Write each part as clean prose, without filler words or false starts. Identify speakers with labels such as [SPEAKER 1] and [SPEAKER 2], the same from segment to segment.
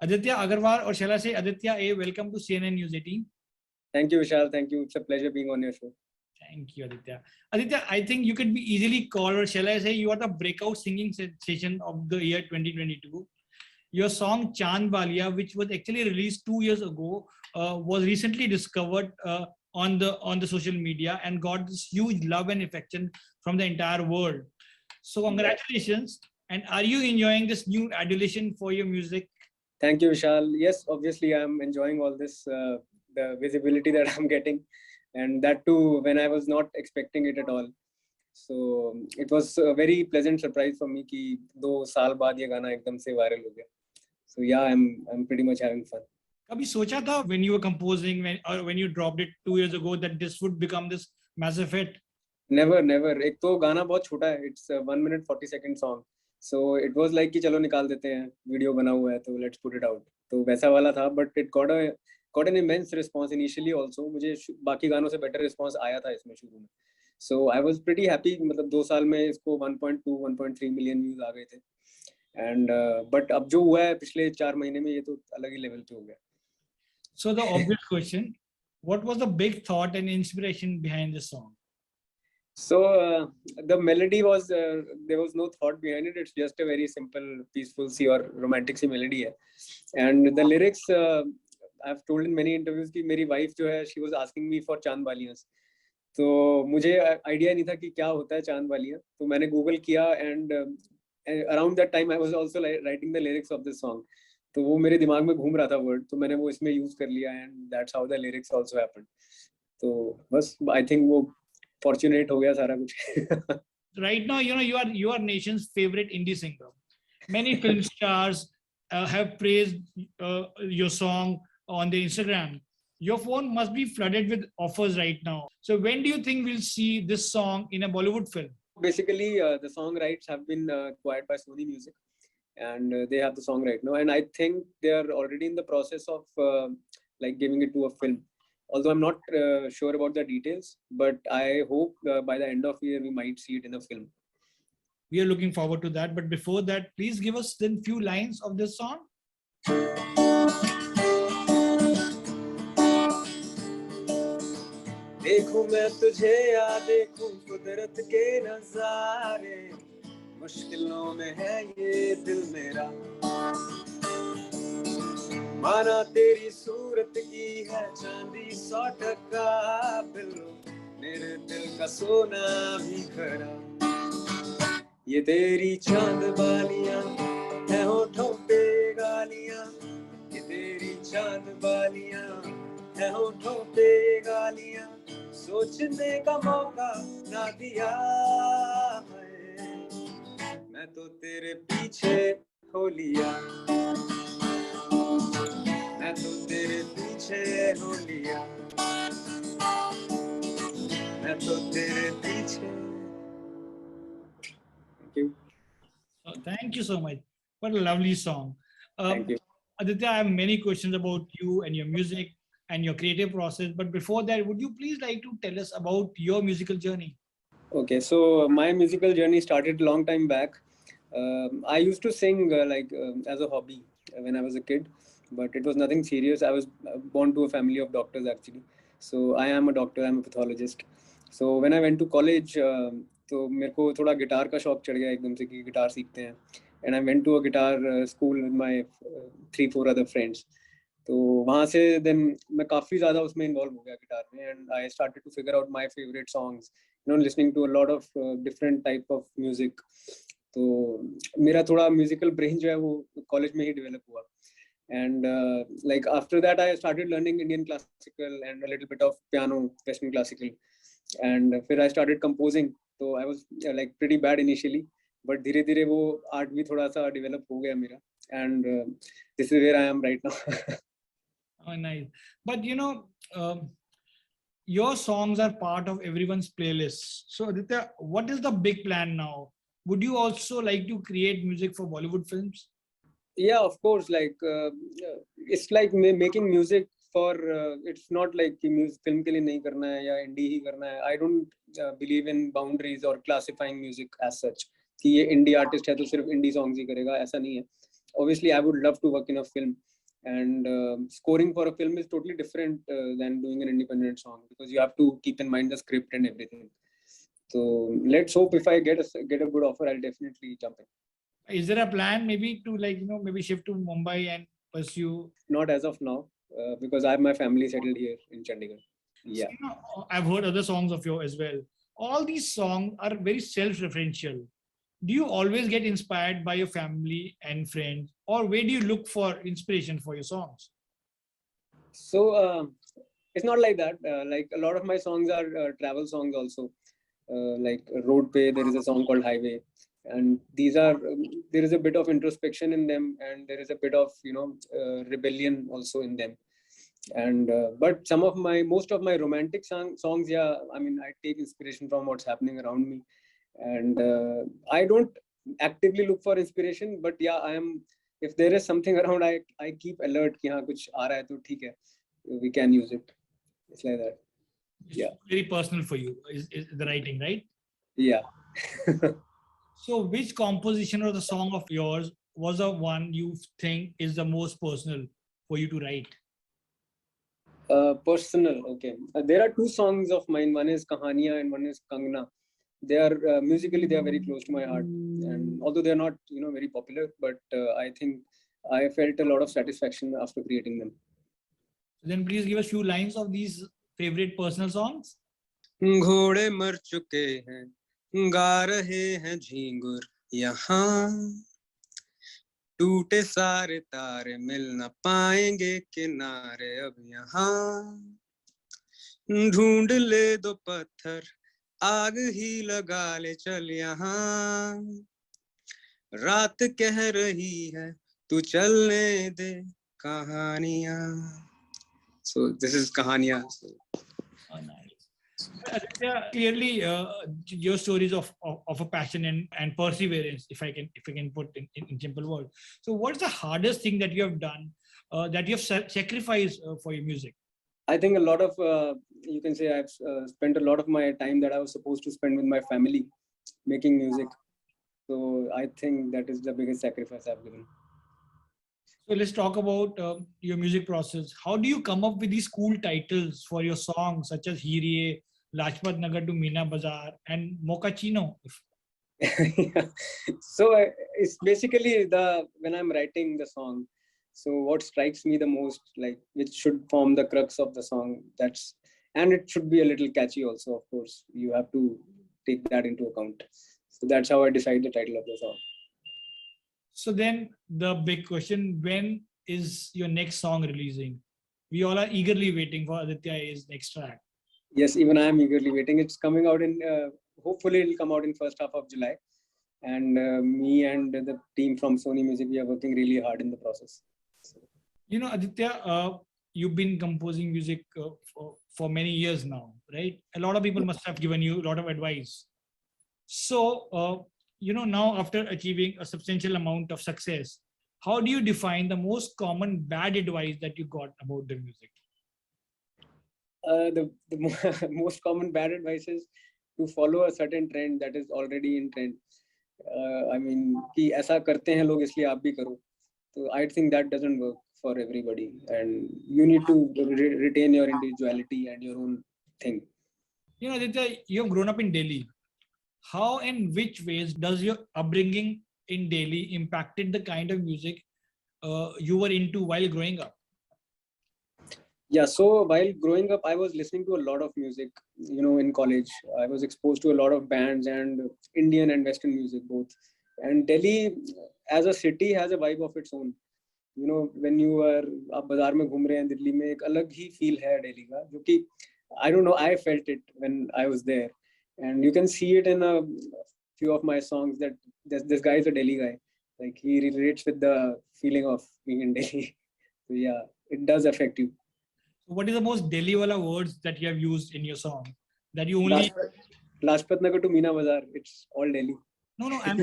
[SPEAKER 1] Aditya Agarwal, or shall I say Aditya A, welcome to CNN News 18.
[SPEAKER 2] Thank you, Vishal. Thank you. It's a pleasure being on your show.
[SPEAKER 1] Thank you, Aditya. Aditya, I think you could be easily called, or shall I say, you are the breakout singing sensation of the year 2022. Your song Chaand Baaliyan, which was actually released 2 years ago, was recently discovered on the social media and got this huge love and affection from the entire world. So congratulations. And are you enjoying this new adulation for your music?
[SPEAKER 2] Thank you, Vishal. Yes, obviously I'm enjoying all this, the visibility that I'm getting, and that too when I was not expecting it at all. So it was a very pleasant surprise for me कि 2 साल बाद ये गाना एकदम से viral हो गया. So yeah, I'm pretty much having fun.
[SPEAKER 1] कभी सोचा था when you were composing when you dropped it 2 years ago that this would become this massive hit?
[SPEAKER 2] Never. एक तो गाना बहुत छोटा है. It's a 1 minute 40 second song. So it was like कि चलो निकाल देते हैं, वीडियो बना हुआ है तो let's put it out. तो वैसा वाला था, but it got an immense response initially also. मुझे बाकी गानों से better response आया था इसमें शुरू में. So I was pretty happy. मतलब 2 साल में इसको 1.2 1.3 million views आ गए थे. And but अब जो हुआ है पिछले 4 महीने में ये तो अलग ही लेवल पे हो गया.
[SPEAKER 1] So the obvious question, what was the big thought and inspiration behind the song?
[SPEAKER 2] So the melody was there was no thought behind it. It's just a very simple, peaceful सी और romantic सी melody है. And the lyrics I've told in many interviews कि मेरी wife जो है she was asking me for चांद बालियां. तो मुझे idea नहीं था कि क्या होता है चांद बालियां. तो मैंने गूगल किया and around that time I was also writing the lyrics of this song. तो वो मेरे दिमाग में घूम रहा था word. तो मैंने वो इसमें use कर लिया and that's how the lyrics also happened. तो बस I think वो fortunate हो गया सारा कुछ.
[SPEAKER 1] Right now, you are nation's favorite indie singer. Many film stars have praised your song on the Instagram. Your phone must be flooded with offers right now. So when do you think we'll see this song in a Bollywood film?
[SPEAKER 2] Basically, the song rights have been acquired by Sony Music, and they have the song right now. And I think they are already in the process of like giving it to a film. Although I'm not sure about the details, but I hope by the end of the year we might see it in a film.
[SPEAKER 1] We are looking forward to that. But before that, please give us then few lines of this song.
[SPEAKER 2] देखूं मैं तुझे या देखूं कुदरत के नजारे, मुश्किलों में है ये दिल मेरा. माना तेरी सूरत की है चांदी 100% बिल्लो, मेरे दिल का सोना भी खरा. ये तेरी चांद बालियां है होठों पे गालियां, ये तेरी चांद बालियां है होठों पे गालियां, सोचने का मौका ना दिया है, मैं तो तेरे पीछे हो लिया, मैं तो तेरे पीछे हो लिया, मैं तो तेरे पीछे. Thank you.
[SPEAKER 1] Thank you so much. What a lovely song.
[SPEAKER 2] Thank you.
[SPEAKER 1] Aditya, I have many questions about you and your music and your creative process. But before that, would you please like to tell us about your musical journey?
[SPEAKER 2] Okay, so my musical journey started a long time back. I used to sing as a hobby when I was a kid, but it was nothing serious. I was born to a family of doctors actually. So I am a doctor, I'm a pathologist. So when I went to college, तो मेरे को थोड़ा guitar का शौक चढ़ गया एकदम से कि गिटार सीखते हैं. And I went to a guitar school with my 3-4 other friends. तो वहाँ से then मैं काफ़ी ज़्यादा उसमें involve हो गया गिटार में, and I started to figure out my favorite songs, listening to a lot of different type of music. तो मेरा थोड़ा musical brain जो है वो college में ही develop हुआ. And like after that I started learning Indian classical and a little bit of piano, Western classical, and फिर I started composing. So I was like pretty bad initially, but धीरे धीरे वो art भी थोड़ा सा develop हो गया मेरा, and this is where I am right now.
[SPEAKER 1] Oh, nice. But your songs are part of everyone's playlist. So Aditya, what is the big plan now? Would you also like to create music for Bollywood films?
[SPEAKER 2] Yeah, of course. Like it's like making music for it's not like कि film के लिए नहीं करना है या indie ही करना है. I don't believe in boundaries or classifying music as such कि ये indie artist है तो सिर्फ indie songs ही करेगा, ऐसा नहीं है. Obviously I would love to work in a film, and scoring for a film is totally different than doing an independent song, because you have to keep in mind the script and everything. So let's hope if I get a good offer, I'll definitely jump in.
[SPEAKER 1] Is there a plan maybe to maybe shift to Mumbai and pursue?
[SPEAKER 2] Not as of now, because I have my family settled here in Chandigarh.
[SPEAKER 1] So,
[SPEAKER 2] Yeah.
[SPEAKER 1] I've heard other songs of yours as well. All these songs are very self-referential. Do you always get inspired by your family and friends, or where do you look for inspiration for your songs?
[SPEAKER 2] So it's not like that. Like a lot of my songs are travel songs also. Like Road Pe, there is a song called Highway, and these are there is a bit of introspection in them, and there is a bit of rebellion also in them. And but most of my romantic songs, yeah, I mean, I take inspiration from what's happening around me, and I don't actively look for inspiration, but yeah, I am. If there is something around, I keep alert कि हाँ कुछ आ रहा है तो ठीक है, we can use it. It's like that.
[SPEAKER 1] It's
[SPEAKER 2] Yeah.
[SPEAKER 1] very personal for you, is the writing, right?
[SPEAKER 2] Yeah.
[SPEAKER 1] So, which composition or the song of yours was the one you think is the most personal for you to write?
[SPEAKER 2] Personal, okay. There are two songs of mine. One is Kahaniya and one is Kangna. They are musically they are very close to my heart, and although they are not very popular, but I think I felt a lot of satisfaction after creating them.
[SPEAKER 1] So then, please give us few lines of these favorite personal songs.
[SPEAKER 3] घोड़े मर चुके हैं, गा रहे हैं झींगुर यहाँ, टूटे सारे तारे मिल न पाएंगे किनारे अब यहाँ, ढूंढ ले दो पत्थर आग ही लगा ले चल यहाँ, रात कह रही है तू चलने दे कहानियां. So this is Kahaniya.
[SPEAKER 1] Oh, nice. Aditya, clearly, your stories of a passion and perseverance, if I can put in simple words. So, what's the hardest thing that you have done, that you have sacrificed for your music?
[SPEAKER 2] I think a lot of you can say I've spent a lot of my time that I was supposed to spend with my family making music. So I think that is the biggest sacrifice I've given.
[SPEAKER 1] So let's talk about your music process. How do you come up with these cool titles for your songs, such as Hiriye, Lajpat Nagar to Meena Bazaar, and Mochaccino?
[SPEAKER 2] Yeah. So it's basically when I'm writing the song. So what strikes me the most, like which should form the crux of the song, and it should be a little catchy also. Of course, you have to take that into account. So that's how I decide the title of the song.
[SPEAKER 1] So then the big question, when is your next song releasing? We all are eagerly waiting for Aditya's next track.
[SPEAKER 2] Yes, even I am eagerly waiting. It's coming out hopefully it'll come out in first half of July. And me and the team from Sony Music, we are working really hard in the process. So.
[SPEAKER 1] Aditya, you've been composing music for many years now, right? A lot of people must have given you a lot of advice. So, now after achieving a substantial amount of success, how do you define the most common bad advice that you got about the music?
[SPEAKER 2] The most common bad advice is to follow a certain trend that is already in trend. I mean, कि ऐसा करते हैं लोग इसलिए आप भी करो. So I think that doesn't work for everybody, and you need to retain your individuality and your own thing.
[SPEAKER 1] Aditya, you've grown up in Delhi. How and which ways does your upbringing in Delhi impacted the kind of music you were into while growing up?
[SPEAKER 2] Yeah, so while growing up, I was listening to a lot of music. In college, I was exposed to a lot of bands and Indian and Western music both. And Delhi, as a city, has a vibe of its own. When you are आप बाजार में घूम रहे हैं दिल्ली में एक अलग ही feel है Delhi का, जो कि I don't know, I felt it when I was there, and you can see it in a few of my songs that this guy is a Delhi guy. Like he relates with the feeling of being in Delhi. So yeah, it does affect you.
[SPEAKER 1] What is the most Delhi wala words that you have used in your song that you only?
[SPEAKER 2] Lajpat Nagar to Meena Bazaar, it's all Delhi.
[SPEAKER 1] No. I'm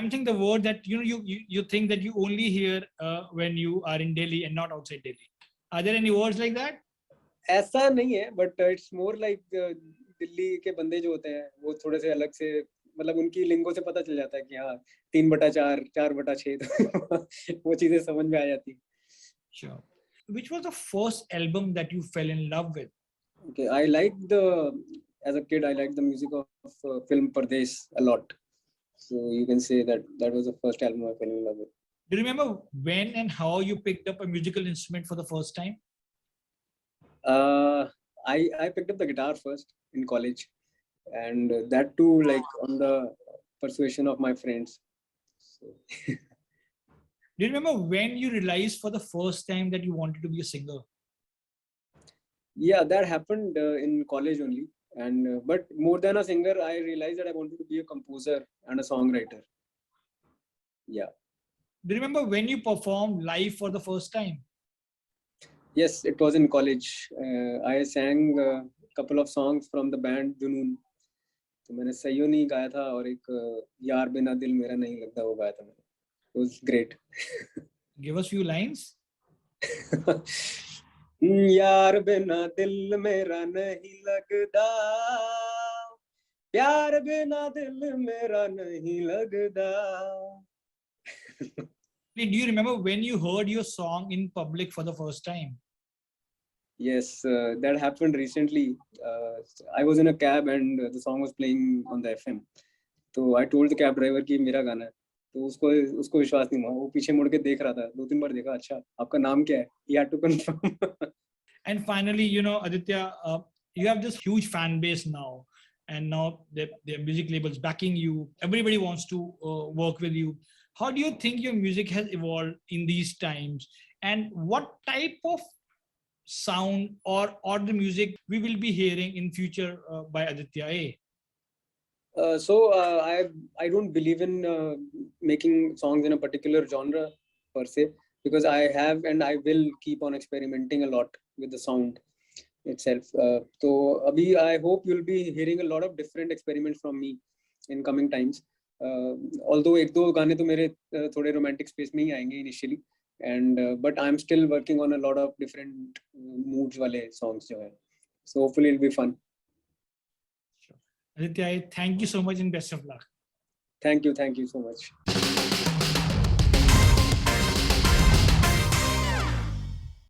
[SPEAKER 1] thinking the word that you think that you only hear when you are in Delhi and not outside Delhi. Are there any words like that?
[SPEAKER 2] ऐसा नहीं है, but it's more like Delhi के बंदे जो होते हैं वो थोड़े से अलग से, मतलब उनकी लिंगो से पता चल जाता है कि हाँ 3/4, 4/6 वो चीजें समझ में आ जाती.
[SPEAKER 1] Sure. Which was the first album that you fell in love with?
[SPEAKER 2] Okay, as a kid, I liked the music of film Pardesh a lot. So you can say that that was the first album I fell in love with.
[SPEAKER 1] Do you remember when and how you picked up a musical instrument for the first time?
[SPEAKER 2] I picked up the guitar first in college, and that too like on the persuasion of my friends. So,
[SPEAKER 1] Do you remember when you realized for the first time that you wanted to be a singer?
[SPEAKER 2] yeah, that happened in college only. And but more than a singer, I realized that I wanted to be a composer and a songwriter. Yeah.
[SPEAKER 1] Do you remember when you performed live for the first time?
[SPEAKER 2] Yes, it was in college. I sang a couple of songs from the band Junoon. तो मैंने सैयो नहीं गाया था और एक यार बिना दिल मेरा नहीं लगता वो गाया था मैंने. It was great.
[SPEAKER 1] Give us few lines.
[SPEAKER 2] यार बिना दिल मेरा नहीं लगदा प्यार बिना दिल मेरा नहीं लगदा.
[SPEAKER 1] Do you remember when you heard your song in public for the first time?
[SPEAKER 2] Yes, that happened recently. I was in a cab and the song was playing on the FM. तो I told the cab driver कि मेरा गाना है. तो उसको विश्वास नहीं हुआ. वो पीछे मुड़ के देख रहा था. 2-3 बार देखा. अच्छा, आपका नाम क्या है? He had to confirm.
[SPEAKER 1] And finally, Aditya, you have this huge fan base now, and now their music labels backing you. Everybody wants to work with you. How do you think your music has evolved in these times, and what type of sound or the music we will be hearing in future by Aditya A?
[SPEAKER 2] I don't believe in making songs in a particular genre per se, because I have and I will keep on experimenting a lot with the sound itself. So abhi I hope you'll be hearing a lot of different experiments from me in coming times. Although एक दो गाने तो मेरे थोड़े romantic space में ही आएंगे initially, and but I'm still working on a lot of different moods वाले songs जो है. So hopefully it'll be fun.
[SPEAKER 1] Aditya, thank you so much and best of luck.
[SPEAKER 2] Thank you so much.